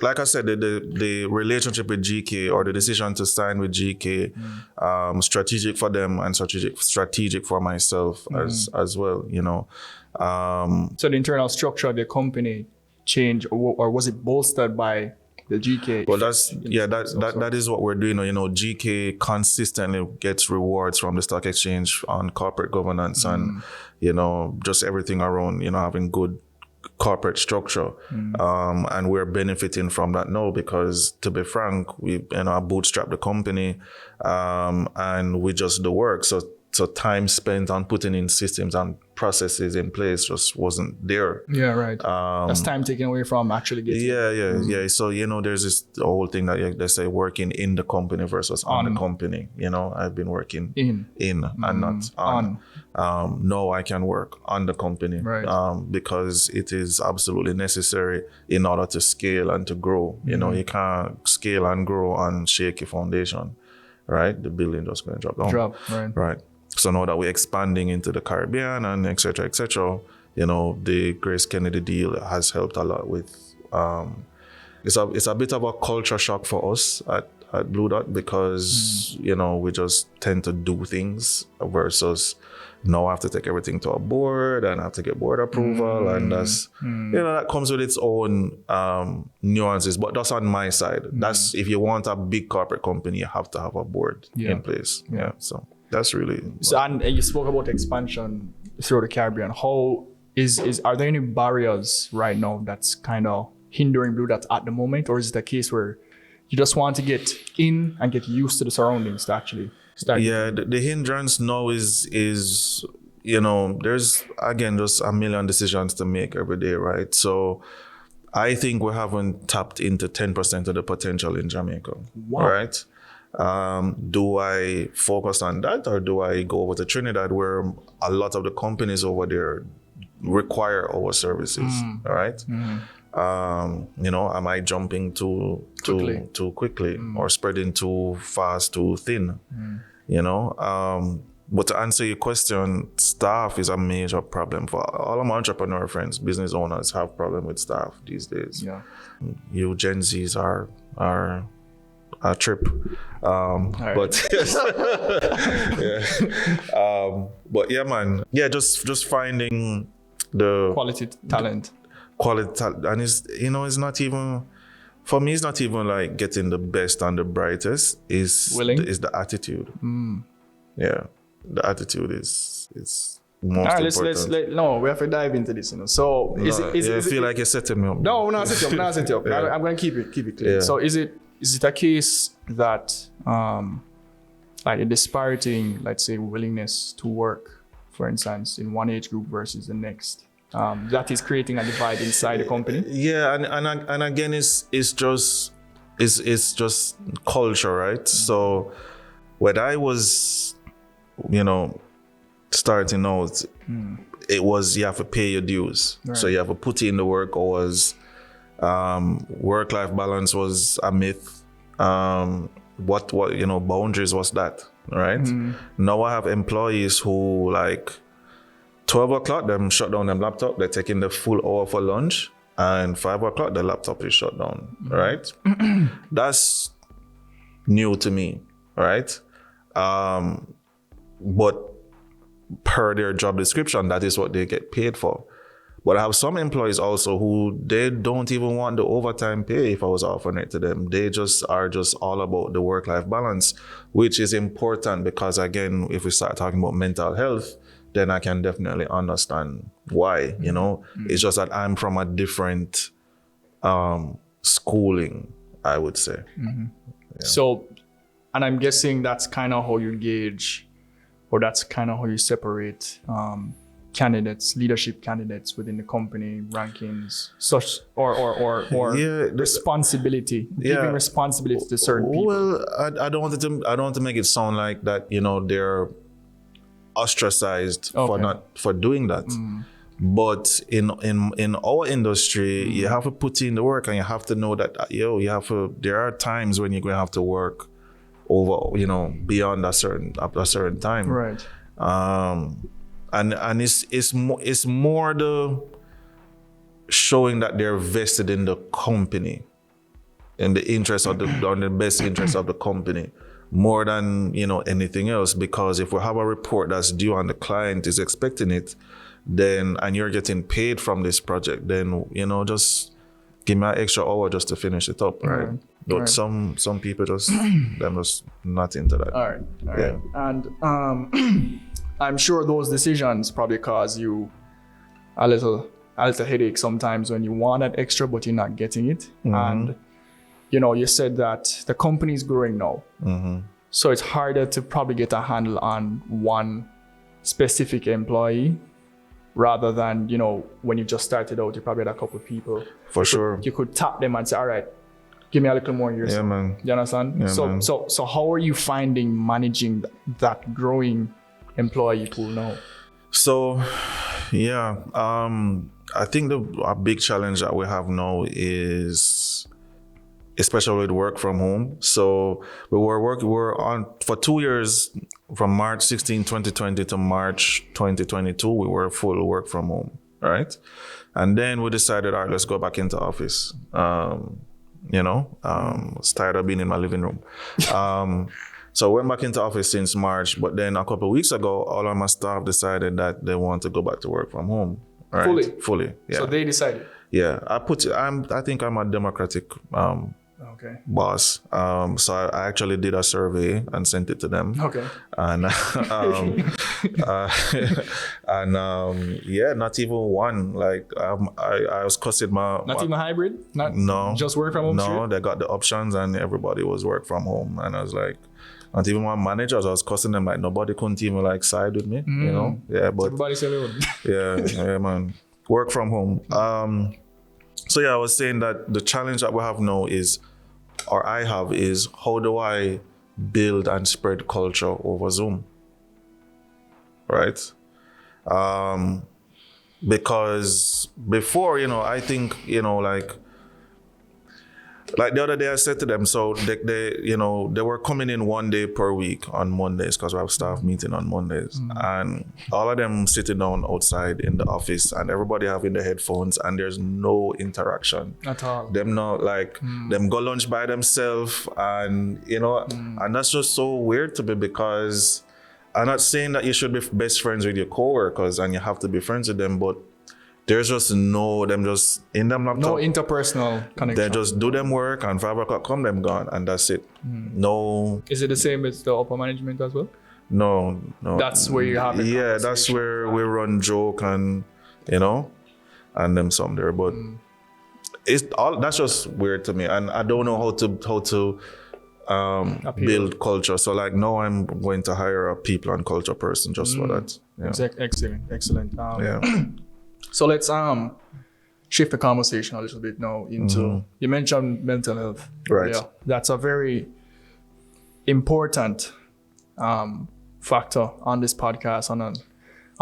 like I said, the relationship with GK or the decision to sign with GK, strategic for them and strategic for myself as well, you know. So the internal structure of the company changed, or was it bolstered by the GK? Well, that is what we're doing. You know, GK consistently gets rewards from the stock exchange on corporate governance and, you know, just everything around, you know, having good corporate structure. And we're benefiting from that now because, to be frank, we, you know, bootstrap the company and we just do work. So time spent on putting in systems and processes in place just wasn't there. Yeah, right. That's time taken away from actually getting. Yeah. So, you know, there's this whole thing that they say working in the company versus on the company. You know, I've been working in and not on. No, I can work on the company, right. Because it is absolutely necessary in order to scale and to grow. You know, you can't scale and grow on shaky foundation, right? The building just going to drop down. Right. So now that we're expanding into the Caribbean and et cetera, you know, the Grace Kennedy deal has helped a lot with, it's a bit of a culture shock for us at Blue Dot because, you know, we just tend to do things versus now I have to take everything to a board and I have to get board approval and that's, you know, that comes with its own nuances, but that's on my side. That's, if you want a big corporate company, you have to have a board in place. Yeah. So that's really. So, and you spoke about expansion through the Caribbean. How are there any barriers right now that's kind of hindering Blue Dot at the moment? Or is it a case where you just want to get in and get used to the surroundings to actually start? Yeah, the hindrance now is, you know, there's, again, just a million decisions to make every day, right? So I think we haven't tapped into 10% of the potential in Jamaica, right? Do I focus on that or do I go over to Trinidad where a lot of the companies over there require our services, all right? You know, am I jumping too quickly or spreading too fast, too thin? You know, but to answer your question, staff is a major problem for all of my entrepreneur friends. Business owners have problem with staff these days. Yeah, you Gen Zs are a trip, but but yeah, man, yeah, just finding the quality talent, and it's, you know, it's not even, for me, it's not even like getting the best and the brightest. Is the attitude. Yeah, the attitude is most important. No, we have to dive into this, you know. So I feel like you're setting me up. No, I'm not setting you up. Yeah. I'm going to keep it clear. Yeah. So is it a case that like a disparity in, let's say, willingness to work, for instance, in one age group versus the next, that is creating a divide inside the company? Yeah, and again, it's just culture, right? So when I was, you know, starting out, it was you have to pay your dues, right. So you have to put in the work. Or was work-life balance was a myth. What you know, boundaries was that, right? Now I have employees who, like, 12 o'clock, them shut down them laptop, they're taking the full hour for lunch, and 5 o'clock, the laptop is shut down, right? That's new to me, right? But per their job description, that is what they get paid for. But I have some employees also who they don't even want the overtime pay if I was offering it to them. They just are all about the work-life balance, which is important because, again, if we start talking about mental health, then I can definitely understand why, you know. It's just that I'm from a different schooling, I would say. Yeah. So, and I'm guessing that's kind of how you gauge, or that's kind of how you separate candidates, leadership candidates within the company, rankings, such or responsibility, giving responsibility to certain people. Well, I don't want to make it sound like that, you know, they're ostracized for doing that. But in our industry, you have to put in the work, and you have to know that there are times when you're going to have to work over, you know, beyond a certain time. Right. And it's more the showing that they're vested in the company, in the interest of the best interest of the company more than, anything else. Because if we have a report that's due and the client is expecting it, then, and you're getting paid from this project, then, just give me an extra hour just to finish it up, right? But some people just, they're just not into that. All right. And I'm sure those decisions probably cause you a little headache sometimes when you want that extra, but you're not getting it. And, you said that the company is growing now. So it's harder to probably get a handle on one specific employee rather than, when you just started out, you probably had a couple of people. For sure. You could tap them and say, all right, give me a little more years. Yeah, man. You understand? Yeah, so, man. So how are you finding managing that growing employee pool now? So, yeah, I think a big challenge that we have now is, especially with work from home. So we were on for 2 years, from March 16, 2020 to March 2022, we were full work from home, right? And then we decided, all right, let's go back into office. Was tired of being in my living room. So I went back into office since March, but then a couple of weeks ago, all of my staff decided that they want to go back to work from home. Right? Fully. Yeah. So they decided. Yeah, I think I'm a democratic boss. So I actually did a survey and sent it to them. Okay. And not even one. Like I was cussing Not even hybrid. No. Just work from home. No, they got the options and everybody was work from home, and I was like. Not even my managers, I was cussing them like nobody couldn't even side with me, Yeah, but everybody said they would. yeah, man. Work from home. So yeah, I was saying that the challenge that we have now is how do I build and spread culture over Zoom? Right? Because before, I think, like the other day I said to them, so they were coming in 1 day per week on Mondays because we have staff meeting on Mondays. And all of them sitting down outside in the office and everybody having the headphones and there's no interaction. At all. Them not them go lunch by themselves and, and that's just so weird to me because I'm not saying that you should be best friends with your coworkers and you have to be friends with them, but there's just them just in them laptop. No interpersonal connection. They just do them work and 5 o'clock come, them gone, and that's it. No. Is it the same with the upper management as well? No. That's where you have it. Yeah, that's where we run joke and, and them some there. But that's just weird to me. And I don't know how to build culture. So now I'm going to hire a people and culture person just for that. Yeah. Excellent. So let's shift the conversation a little bit now into, you mentioned mental health. Right. Yeah, that's a very important factor on this podcast, on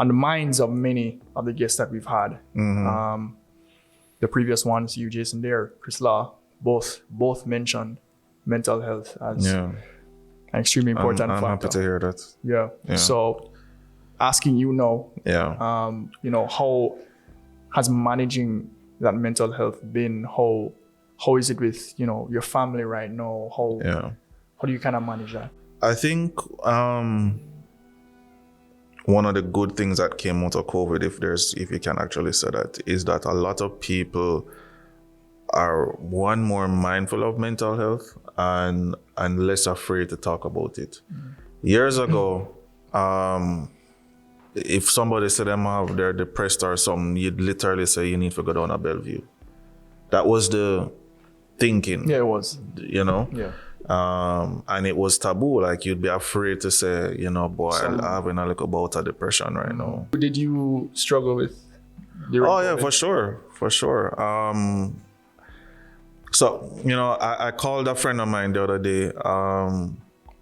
the minds of many of the guests that we've had. The previous ones, you, Jason Dare, Chris Law, both mentioned mental health as an extremely important factor. I'm happy to hear that. Yeah. So asking you now, how has managing that mental health been? How is it with your family right now? How do you kind of manage that? I think one of the good things that came out of COVID, if you can actually say that, is that a lot of people are more mindful of mental health and less afraid to talk about it. Years ago, if somebody said they're depressed or something, you'd literally say you need to go down to Bellevue. That was the thinking. Yeah, it was. Yeah. And it was taboo. Like you'd be afraid to say, I'm having a little bout of depression right now. Did you struggle with? Yeah, for sure. So, I called a friend of mine the other day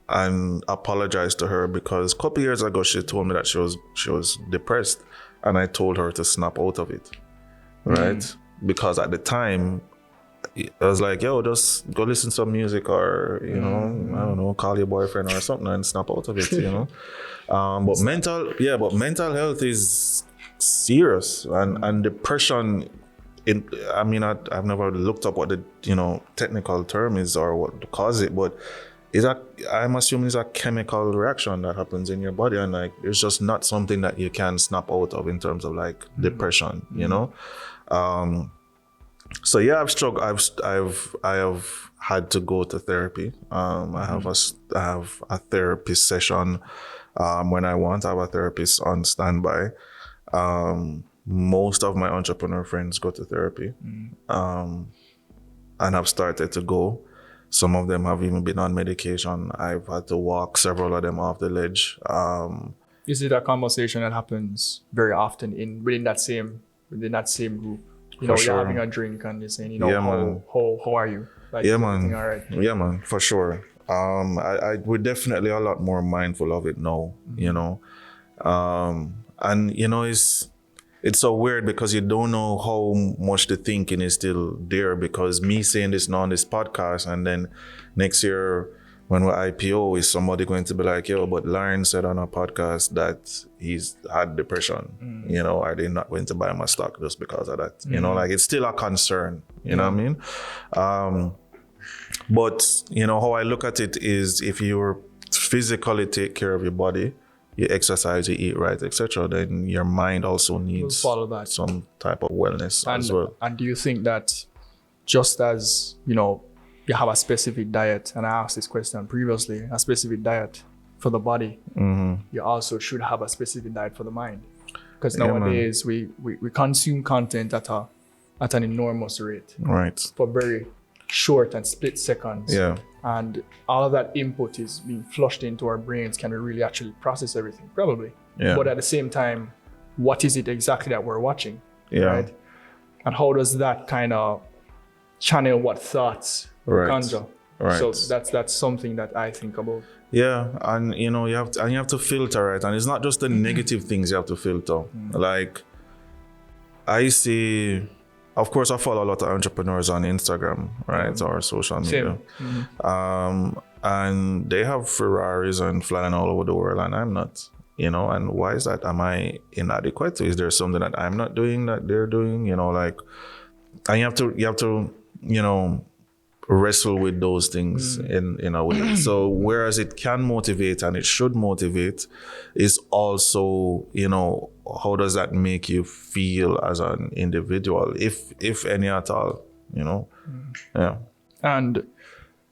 and apologized to her because a couple years ago she told me that she was depressed, and I told her to snap out of it, right? Because at the time I was like, yo, just go listen to some music or I don't know, call your boyfriend or something and snap out of it, But mental health is serious, and depression I've never looked up what the technical term is or what to cause it, but I'm assuming it's a chemical reaction that happens in your body, and like it's just not something that you can snap out of in terms of like depression, So yeah, I've struggled. I have had to go to therapy. I have a therapy session when I want. I have a therapist on standby. Most of my entrepreneur friends go to therapy, and have started to go. Some of them have even been on medication. I've had to walk several of them off the ledge. Is it a conversation that happens very often within that same group? You're having a drink and you're saying, how are you? Like, yeah, man. All right. Yeah, man, for sure. We're definitely a lot more mindful of it now, and it's so weird because you don't know how much the thinking is still there, because me saying this now on this podcast, and then next year when we IPO, is somebody going to be like, yo, but Larren said on a podcast that he's had depression. Are they not going to buy my stock just because of that? Like it's still a concern, you know what I mean? But how I look at it is, if you physically take care of your body, you exercise, you eat right, etc., then your mind also needs some type of wellness as well. And do you think that just as, you have a specific diet, and I asked this question previously, a specific diet for the body, you also should have a specific diet for the mind? Because nowadays we consume content at an enormous rate. Right. For very short and split seconds. Yeah. And all of that input is being flushed into our brains. Can we really actually process everything? Probably. Yeah. But at the same time, what is it exactly that we're watching? Yeah. Right? And how does that kind of channel what thoughts conjure? Right. So that's something that I think about. Yeah, and you have to filter, right? And it's not just the negative things you have to filter. Like I see, of course, I follow a lot of entrepreneurs on Instagram, right, or social media. And they have Ferraris and flying all over the world, and I'm not. And why is that? Am I inadequate? Is there something that I'm not doing that they're doing? And you have to wrestle with those things in a way. So whereas it can motivate and it should motivate, is also, how does that make you feel as an individual, if any at all, Yeah. And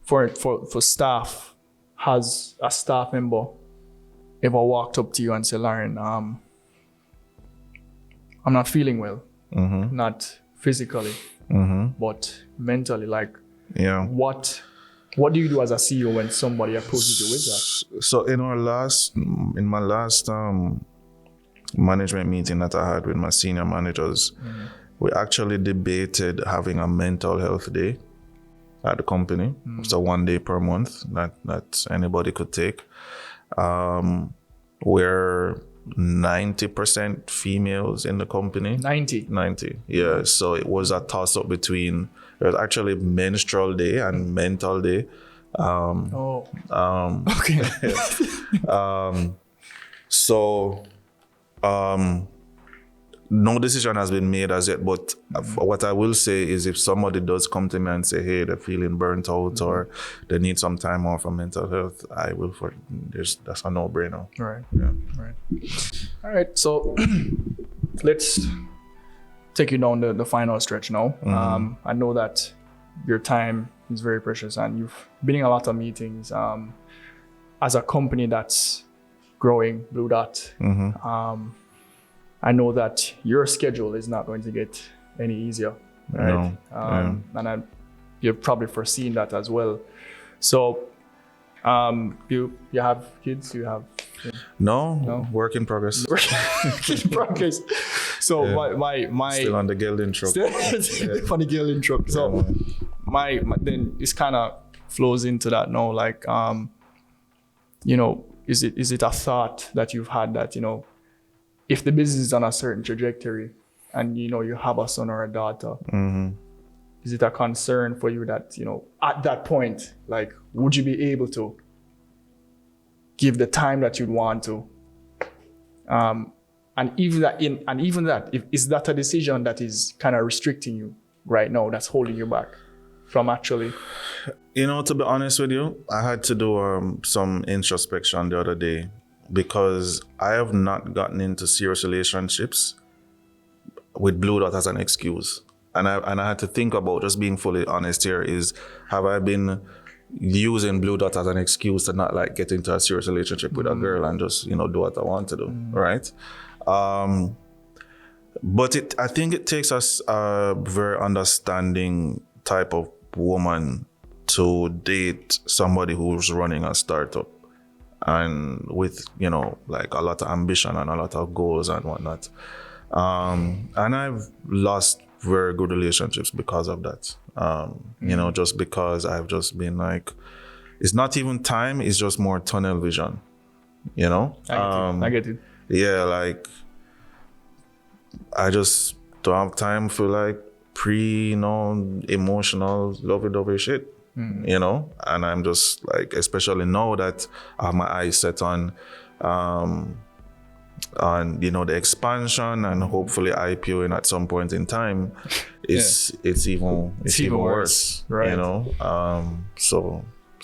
for staff, has a staff member ever walked up to you and said, Larren, I'm not feeling well, not physically, but mentally, like, what do you do as a CEO when somebody approaches you with that? So in my last management meeting that I had with my senior managers, we actually debated having a mental health day at the company. So 1 day per month that anybody could take. We're 90% females in the company. 90. Yeah. So it was a toss up between, it was actually menstrual day and mental day. Okay. So no decision has been made as yet, but what I will say is, if somebody does come to me and say, hey, they're feeling burnt out or they need some time off for mental health, I will. That's a no-brainer. Right. Yeah. Right. All right. So let's take you down the final stretch now. I know that your time is very precious, and you've been in a lot of meetings. As a company that's growing, Blue Dot, I know that your schedule is not going to get any easier, right? No. And you've probably foreseen that as well. So, you have kids? You have? No. Work in progress. Work in progress. So my still on the gelding truck. On the gelding truck. So my then this kind of flows into that now. Like, is it a thought that you've had that if the business is on a certain trajectory and you have a son or a daughter, is it a concern for you that at that point, like, would you be able to give the time that you'd want to, and And even that, is that a decision that is kind of restricting you right now, that's holding you back from actually? To be honest with you, I had to do some introspection the other day, because I have not gotten into serious relationships with Blue Dot as an excuse. And I had to think about, just being fully honest here, is have I been using Blue Dot as an excuse to not like get into a serious relationship with a girl and just, do what I want to do, right? But I think it takes us a very understanding type of woman to date somebody who's running a startup and with, like a lot of ambition and a lot of goals and whatnot. And I've lost very good relationships because of that. Just because I've just been like, it's not even time, it's just more tunnel vision, I get it. Yeah, like I just don't have time for like emotional lovey-dovey shit, and I'm just like, especially now that I have my eyes set on the expansion and hopefully IPOing at some point in time, it's even worse, right? So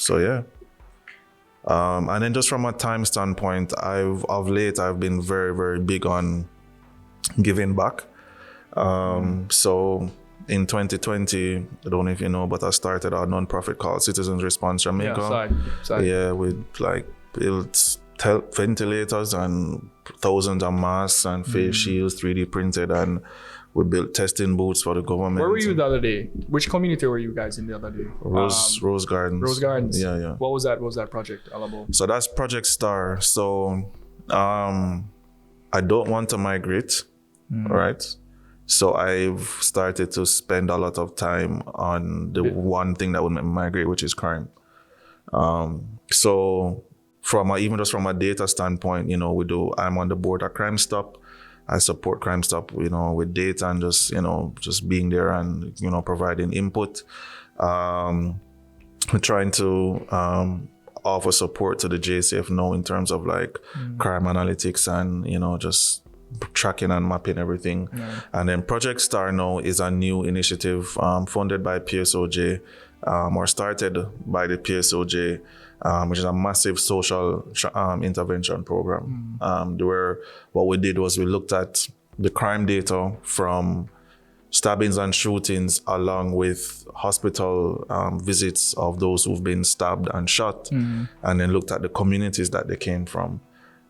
yeah. And then just from a time standpoint, of late I've been very, very big on giving back. So in 2020, I don't know if you know, but I started a non-profit called Citizens Response Jamaica. Yeah, we like built ventilators and thousands of masks and face shields, 3D printed, and we built testing booths for the government. Where were you the other day? Which community were you guys in the other day? Rose Gardens. Rose Gardens. Yeah. What was that project all about? So that's Project Star. So I don't want to migrate, right? So I've started to spend a lot of time on the one thing that would make me migrate, which is crime. So even just from a data standpoint, I'm on the board at Crime Stop. I support Crime Stop, with data and just being there and, providing input. We're trying to offer support to the JCF now in terms of like crime analytics and, just tracking and mapping everything. And then Project Star now is a new initiative funded by PSOJ, or started by the PSOJ, which is a massive social intervention program. Where what we did was we looked at the crime data from stabbings and shootings, along with hospital visits of those who've been stabbed and shot, and then looked at the communities that they came from,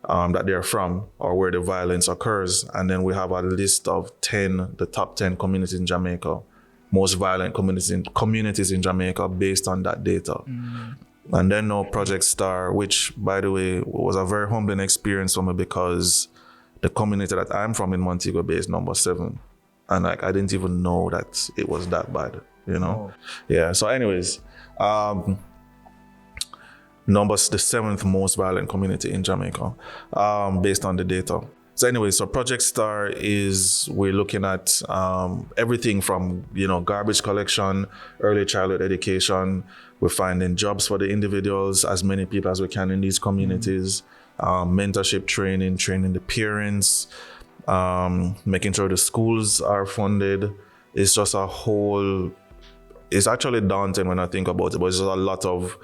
that they're from, or where the violence occurs. And then we have a list of the top 10 communities in Jamaica, most violent communities in Jamaica, based on that data. And then now Project Star, which, by the way, was a very humbling experience for me, because the community that I'm from in Montego Bay is number 7. And like, I didn't even know that it was that bad, Oh. Yeah, so anyways, the 7th most violent community in Jamaica, based on the data. So anyway, so Project Star we're looking at everything from, garbage collection, early childhood education. We're finding jobs for the individuals, as many people as we can in these communities, mentorship training the parents, making sure the schools are funded. It's just it's actually daunting when I think about it, but it's just a lot of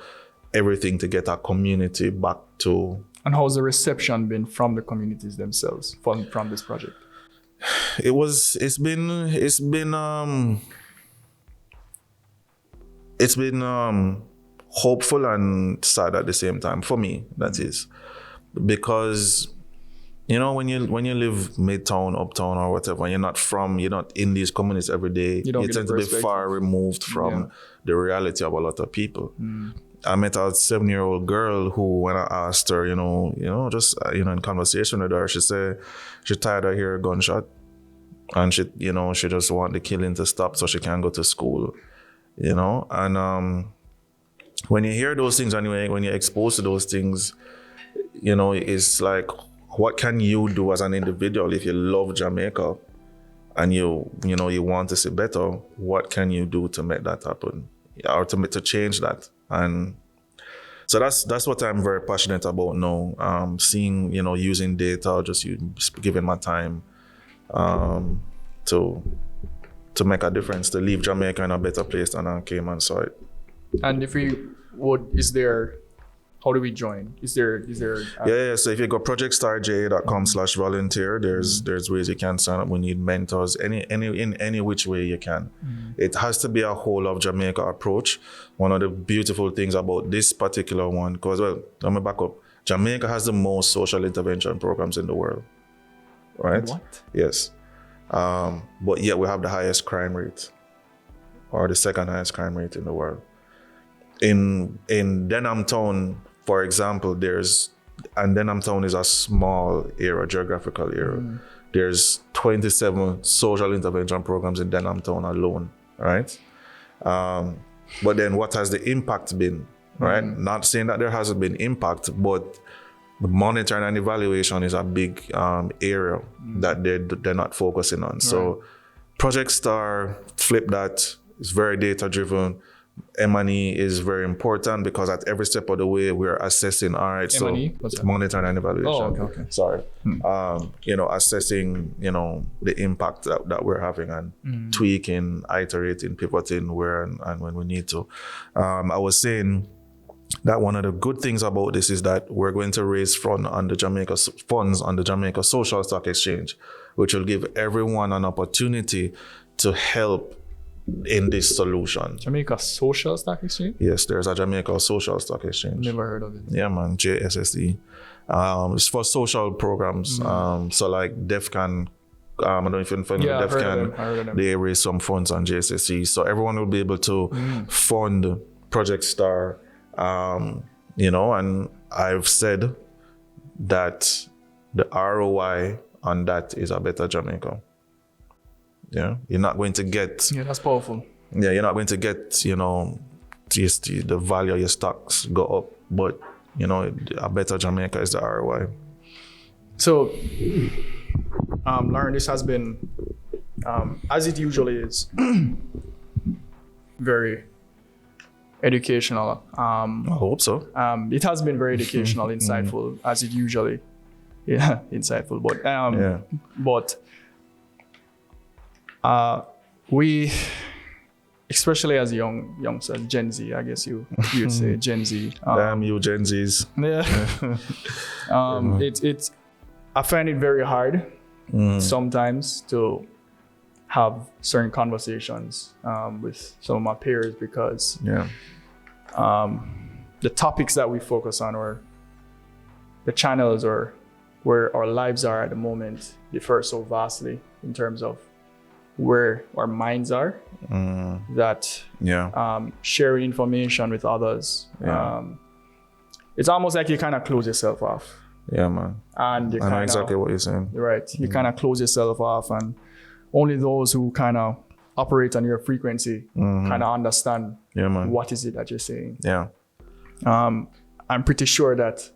everything to get our community back to. And how's the reception been from the communities themselves from this project? It's been hopeful and sad at the same time, for me, that is, because when you live midtown, uptown, or whatever, you're not in these communities every day, you tend to be far removed from the reality of a lot of people. I met a 7-year-old girl who, when I asked her, just in conversation with her, she said she tired of hearing a gunshot, and she just want the killing to stop so she can go to school, and when you hear those things, anyway, when you're exposed to those things, it's like, what can you do as an individual if you love Jamaica and you want to see better? What can you do to make that happen, or to change that? And So that's what I'm very passionate about now. Seeing, using data, just giving my time to make a difference, to leave Jamaica in a better place than I came and saw it. And if we would, how do we join? Is there? Yeah. So if you go projectstarja.com/volunteer, there's ways you can sign up. We need mentors, any which way you can. It has to be a whole of Jamaica approach. One of the beautiful things about this particular one, because let me back up. Jamaica has the most social intervention programs in the world, right? What? Yes. But yet we have the highest crime rate, or the second highest crime rate in the world. In Denham Town, for example, Denham Town is a small area, geographical area. There's 27 social intervention programs in Denham Town alone, right? But then what has the impact been, right? Not saying that there hasn't been impact, but the monitoring and evaluation is a big area that they're not focusing on. Right. So Project Star, flip that, is very data driven. M&E is very important because at every step of the way we're assessing, all right, M&E? so monitoring and evaluation. Oh, okay. Sorry. Assessing, the impact that we're having and tweaking, iterating, pivoting where and when we need to. I was saying that one of the good things about this is that we're going to raise funds on the Jamaica Social Stock Exchange, which will give everyone an opportunity to help in this solution. Jamaica Social Stock Exchange? Yes, there's a Jamaica Social Stock Exchange. Never heard of it. Yeah, man, JSSE. It's for social programs. So like DEFCON, I don't know if you're familiar with DEFCON, they raise some funds on JSSE. So everyone will be able to fund Project Star, and I've said that the ROI on that is a better Jamaica. Yeah, you're not going to get. Yeah, that's powerful. Yeah, you're not going to get, the value of your stocks go up, but a better Jamaica is the ROI. So, Larren, this has been, as it usually is, very educational. I hope so. It has been very educational, insightful, as it usually, insightful. But we, especially as youngsters, Gen Z, I guess you'd say Gen Z. Damn you, Gen Zs. Yeah. I find it very hard sometimes to have certain conversations with some of my peers because the topics that we focus on or the channels or where our lives are at the moment differ so vastly in terms of where our minds are, that sharing information with others, it's almost like you kind of close yourself off. Yeah, man. And you I know exactly what you're saying. Right. You kind of close yourself off, and only those who kind of operate on your frequency kind of understand what is it that you're saying. Yeah. I'm pretty sure that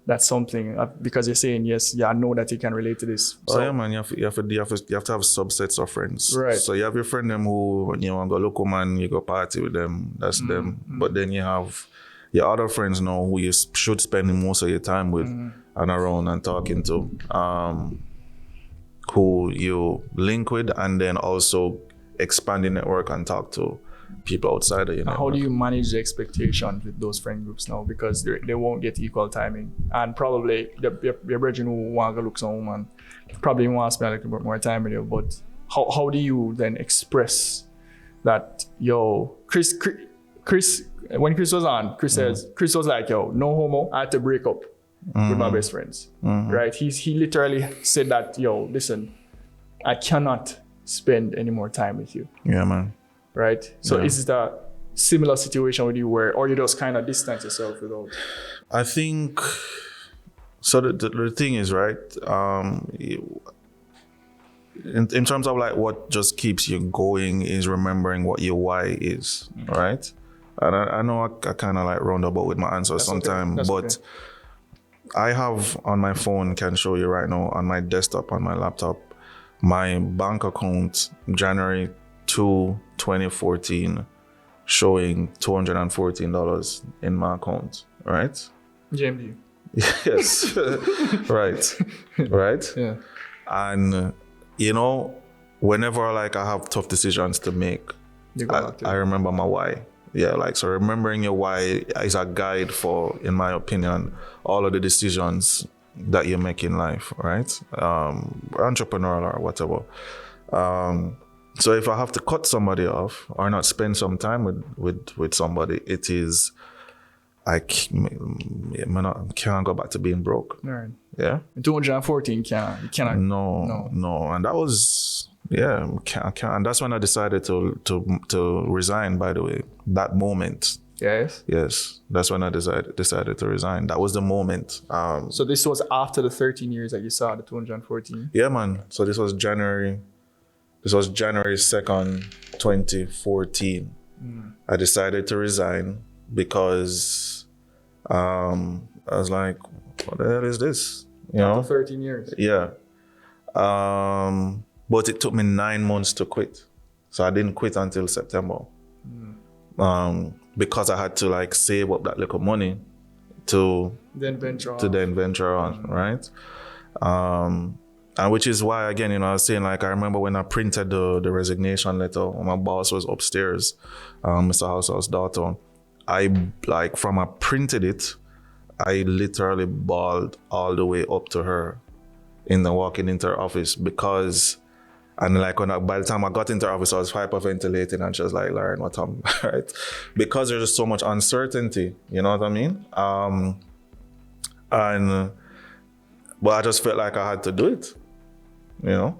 that's something because you're saying, yes, I know that you can relate to this. So yeah, man, you have to have subsets of friends. Right. So you have your friend them who, when you want to go local man, you go party with them. That's them. But then you have your other friends now who you should spend most of your time with and around and talking to, who you link with and then also expand your network and talk to people outside of your network. How do you manage the expectations with those friend groups now? Because they won't get equal timing. And probably your brethren who want to look some woman probably want to spend a little bit more time with you. But how do you then express that, Chris, when Chris was on, Chris was like, no homo, I had to break up with my best friends, right? He literally said that, listen, I cannot spend any more time with you. Yeah, man. Right? So is it a similar situation with you or you just kind of distance yourself without? I think, so the thing is, right, in terms of like what just keeps you going is remembering what your why is, right? And I know I kind of like roundabout with my answer sometimes, but I have on my phone, can show you right now, on my desktop, on my laptop, my bank account, January 2, 2014, showing $214 in my account, right? JMD. Yes, right. Yeah. And whenever like I have tough decisions to make, I remember my why. Yeah, like so remembering your why is a guide for, in my opinion, all of the decisions that you make in life, right? Entrepreneurial or whatever. So if I have to cut somebody off or not spend some time with somebody, it is I can't go back to being broke. Right. Yeah. In 214, you cannot. No. And that was, I can't. And that's when I decided to resign, by the way, that moment. Yes. Yes. That's when I decided to resign. That was the moment. So this was after the 13 years that you saw the 214? Yeah, man. So this was January 2nd, 2014. I decided to resign because I was like, what the hell is this? After 13 years. Yeah. But it took me 9 months to quit. So I didn't quit until September. Because I had to like save up that little money to then venture on, right? And which is why, again, I was saying, like, I remember when I printed the resignation letter, when my boss was upstairs, Mr. Halsall's daughter, from I printed it, I literally bawled all the way up to her walking into her office because, and like by the time I got into her office, I was hyperventilating and she was like, Larren, what happened, right? Because there's just so much uncertainty, you know what I mean? But I just felt like I had to do it, and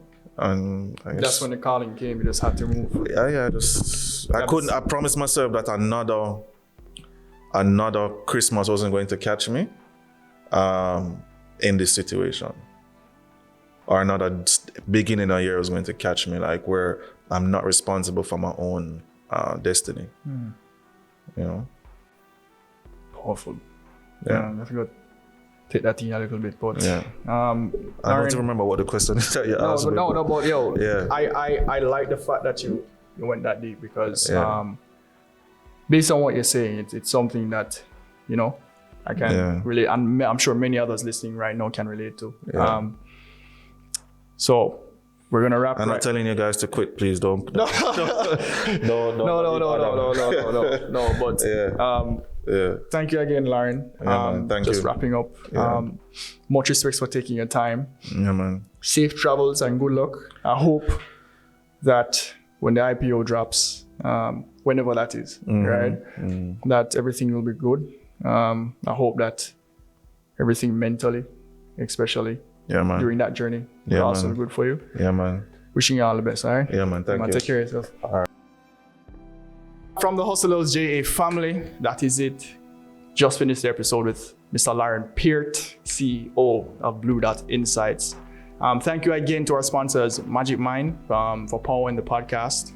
I guess that's when the calling came, you just had to move. Yeah, I promised myself that another Christmas wasn't going to catch me in this situation, or another beginning of year was going to catch me, like where I'm not responsible for my own destiny. Powerful. Yeah, that's good. Take that in a little bit, but yeah. I don't remember what the question is that you asked. No, but yeah. I like the fact that you went that deep because based on what you're saying, it's something that I can relate, and I'm sure many others listening right now can relate to. Yeah. So we're gonna wrap. I'm not telling you guys to quit, please don't. No. But thank you again, Larren. Thank you. Just wrapping up. Much respect for taking your time. Yeah, man. Safe travels and good luck. I hope that when the IPO drops, whenever that is, right, that everything will be good. I hope that everything mentally, especially during that journey, is also good for you. Yeah, man. Wishing you all the best, all right? Yeah, man. Thank you. Take care of yourself. All right. From the Hustlers JA family, that is it. Just finished the episode with Mr. Larren Peart, CEO of Blue Dot Insights. Thank you again to our sponsors, Magic Mind, for powering the podcast.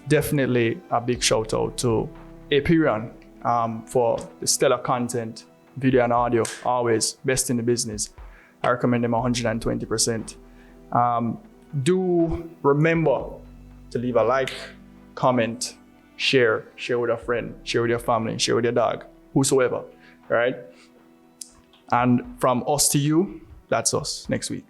Definitely a big shout out to Apeiron for the stellar content, video and audio, always best in the business. I recommend them 120%. Do remember to leave a like, comment, share with a friend, share with your family, share with your dog, whosoever, all right? And from us to you, that's us next week.